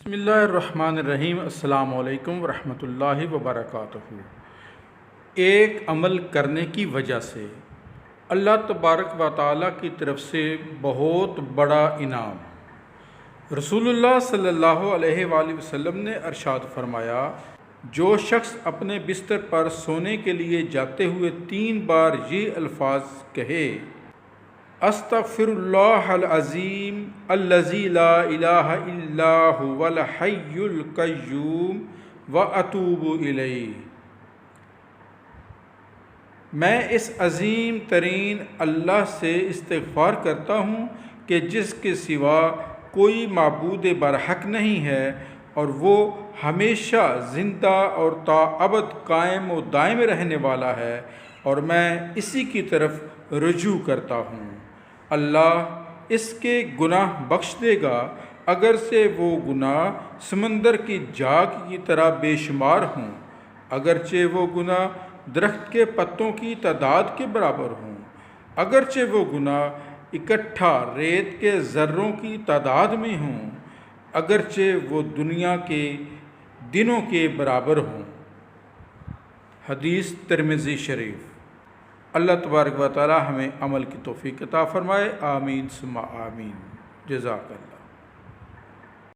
बिस्मिल्लाहिर्रहमानिर्रहीम। अस्सलामु अलैकुम वरहमतुल्लाहि वबरकातुहू। एक अमल करने की वजह से अल्लाह तबारक व तआला की तरफ से बहुत बड़ा इनाम। रसूलुल्लाह सल्लल्लाहु अलैहि वसल्लम ने इरशाद फरमाया, जो शख्स अपने बिस्तर पर सोने के लिए जाते हुए 3 बार ये अल्फाज कहे, अस्तग़फिरुल्लाहल अज़ीम अल्लज़ी ला इलाहा इल्ला हुवल हय्युल क़य्यूम व अतूबु इलैह, मैं इस अज़ीम तरीन अल्लाह से इस्तिग़फ़ार करता हूँ कि जिसके सिवा कोई माबूद बरहक नहीं है और वो हमेशा ज़िंदा और ताअबद कायम व दायम रहने वाला है, और मैं इसी की तरफ रुजू करता हूँ। अल्लाह इसके गुनाह बख्श देगा, अगर से वो गुनाह समंदर की झाग की तरह बेशुमार हों, अगरचे वो गुनाह दरख्त के पत्तों की तादाद के बराबर हों, अगरचे वो गुनाह इकट्ठा रेत के ज़र्रों की तादाद में हों, अगरचे वो दुनिया के दिनों के बराबर हों। हदीस तिरमिज़ी शरीफ। अल्लाह तबारक व तआला हमें अमल की तौफ़ीक़ अता फ़रमाए। आमीन सुम्मा आमीन। जज़ाकल्लाह।